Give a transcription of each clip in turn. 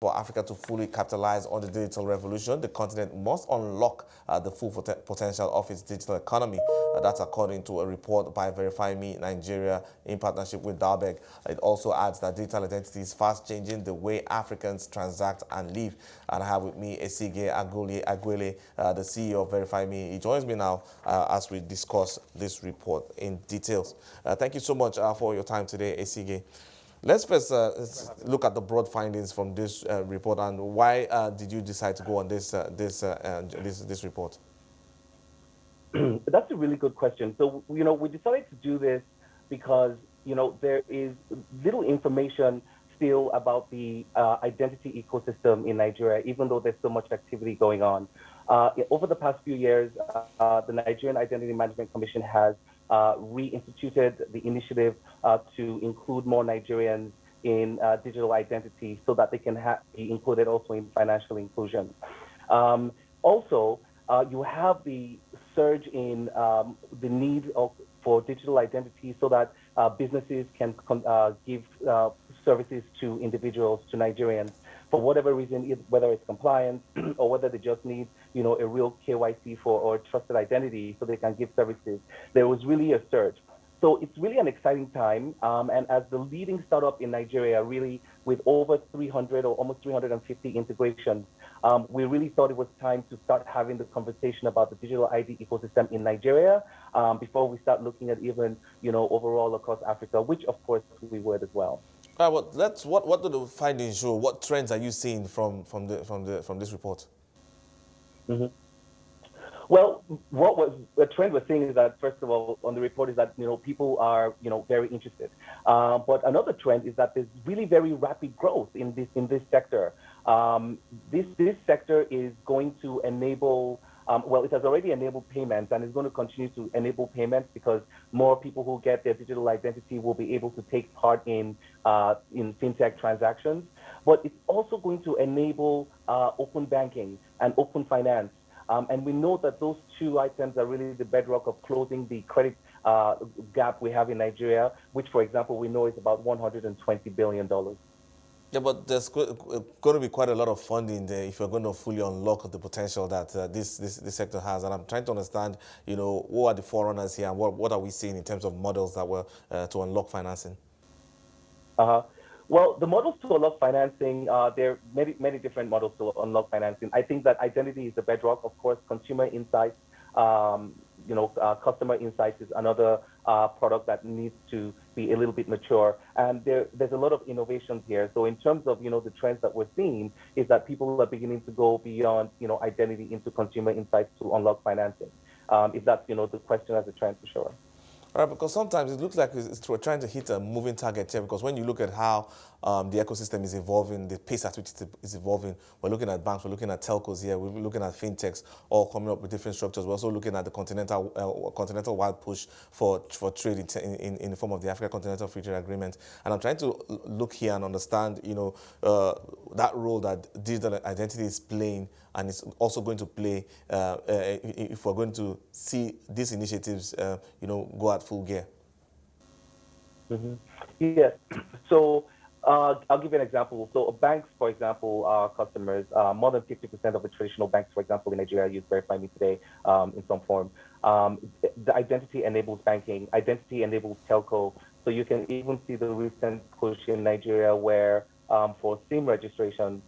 For Africa to fully capitalize on the digital revolution, the continent must unlock the full potential of its digital economy. That's according to a report by VerifyMe Nigeria in partnership with Dalberg. It also adds that digital identity is fast changing the way Africans transact and live. And I have with me Esigie Aguele, the CEO of VerifyMe. He joins me now as we discuss this report in details. Thank you so much for your time today, Esigie. Let's first look at the broad findings from this report, and why did you decide to go on this report? That's a really good question. So, we decided to do this because, there is little information still about the identity ecosystem in Nigeria, even though there's so much activity going on. Over the past few years, the Nigerian Identity Management Commission has reinstituted the initiative to include more Nigerians in digital identity so that they can be included also in financial inclusion. Also, you have the surge in the need for digital identity so that businesses can give services to individuals, to Nigerians, for whatever reason, whether it's compliance or whether they just need, a real KYC or trusted identity so they can give services. There was really a surge. So it's really an exciting time. And as the leading startup in Nigeria, really with over 300 or almost 350 integrations, we really thought it was time to start having the conversation about the digital ID ecosystem in Nigeria before we start looking at even, overall across Africa, which of course we would as well. Well, what do the findings show? What trends are you seeing from this report? Mm-hmm. Well, the trend we're seeing is that, first of all, on the report is that, people are, very interested. But another trend is that there's really very rapid growth in this sector. This sector is going to enable, it has already enabled payments and is going to continue to enable payments because more people who get their digital identity will be able to take part in fintech transactions. But it's also going to enable open banking and open finance. And we know that those two items are really the bedrock of closing the credit gap we have in Nigeria, which, for example, we know is about $120 billion. Yeah, but there's going to be quite a lot of funding there if you're going to fully unlock the potential that this sector has. And I'm trying to understand, who are the forerunners here and what are we seeing in terms of models that were to unlock financing? Well, the models to unlock financing, there are many different models to unlock financing. I think that identity is the bedrock. Of course, consumer insights, customer insights is another product that needs to be a little bit mature. And there's a lot of innovations here. So in terms of, the trends that we're seeing is that people are beginning to go beyond, identity into consumer insights to unlock financing. If that's, the question as a trend for sure. All right, because sometimes it looks like we're trying to hit a moving target here, because when you look at how the ecosystem is evolving, the pace at which it is evolving, we're looking at banks, we're looking at telcos here, we're looking at fintechs, all coming up with different structures. We're also looking at the continental-wide push for trade in the form of the Africa Continental Free Trade Agreement. And I'm trying to look here and understand, that role that digital identity is playing and it's also going to play if we're going to see these initiatives, go at full gear. Mm-hmm. Yes. So I'll give you an example. So banks, for example, are customers. More than 50% of the traditional banks, for example, in Nigeria use VerifyMe today in some form. The identity enables banking. Identity enables telco. So you can even see the recent push in Nigeria where for SIM registration,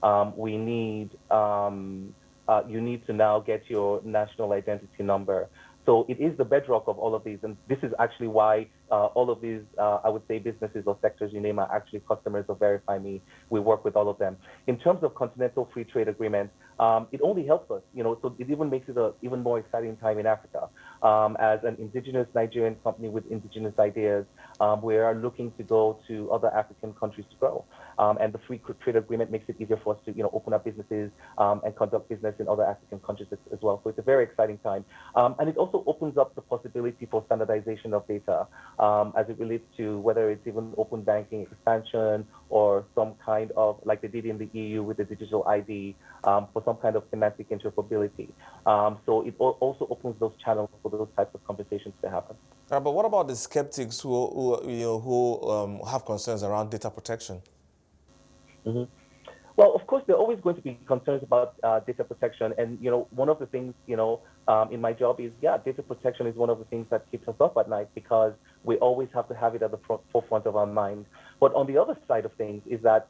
you need to now get your national identity number. So it is the bedrock of all of these. And this is actually why all of these, I would say, businesses or sectors you name are actually customers of VerifyMe. We work with all of them. In terms of continental free trade agreement, it only helps us, so it even makes it an even more exciting time in Africa. As an indigenous Nigerian company with indigenous ideas, we are looking to go to other African countries to grow. And the free trade agreement makes it easier for us to, open up businesses and conduct business in other African countries as well. So it's a very exciting time. And it also opens up the possibility for standardization of data as it relates to whether it's even open banking expansion or some kind of, like they did in the EU with the digital ID, for some kind of semantic interoperability. So it also opens those channels for those types of conversations to happen. But what about the skeptics who have concerns around data protection? Mm-hmm. Well, of course, there are always going to be concerns about data protection, and one of the things in my job is data protection is one of the things that keeps us up at night because we always have to have it at the forefront of our mind. But on the other side of things is that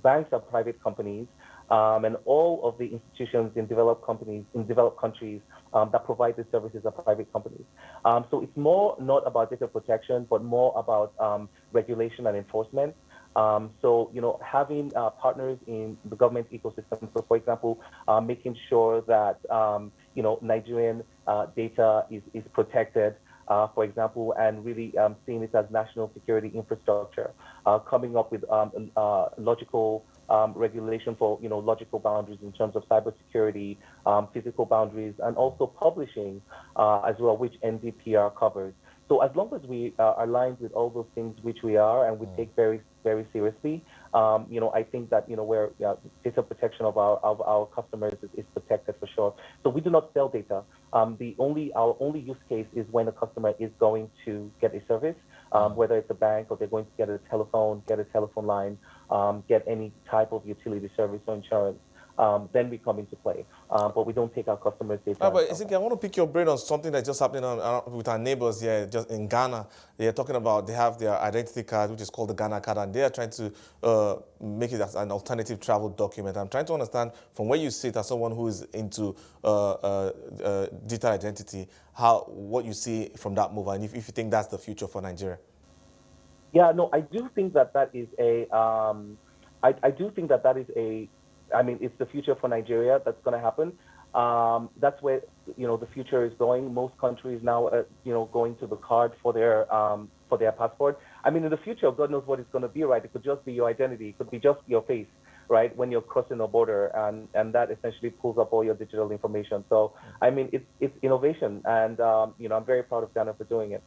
banks are private companies, and all of the institutions in developed countries that provide these services are private companies. So it's more not about data protection, but more about regulation and enforcement. So, having partners in the government ecosystem. So, for example, making sure that, Nigerian data is protected, for example, and really seeing it as national security infrastructure, coming up with logical regulation for, logical boundaries in terms of cybersecurity, physical boundaries, and also publishing as well, which NDPR covers. So as long as we are aligned with all those things, which we are, and we take very, very seriously, I think that where data protection of our customers is protected for sure. So we do not sell data. Our only use case is when a customer is going to get a service, whether it's a bank or they're going to get a telephone line, get any type of utility service or insurance. Then we come into play. But we don't take our customers' data. But Esigie, I want to pick your brain on something that's just happening with our neighbors here, just in Ghana. They're talking about they have their identity card, which is called the Ghana card, and they are trying to make it as an alternative travel document. I'm trying to understand from where you sit as someone who is into digital identity, what you see from that move, and if you think that's the future for Nigeria. Yeah, no, I do think that is a. I do think that is a. It's the future for Nigeria that's going to happen. That's where the future is going. Most countries now, going to the card for their passport. In the future, God knows what it's going to be, right? It could just be your identity. It could be just your face, right? When you're crossing a border, and that essentially pulls up all your digital information. So, it's innovation, and I'm very proud of Ghana for doing it.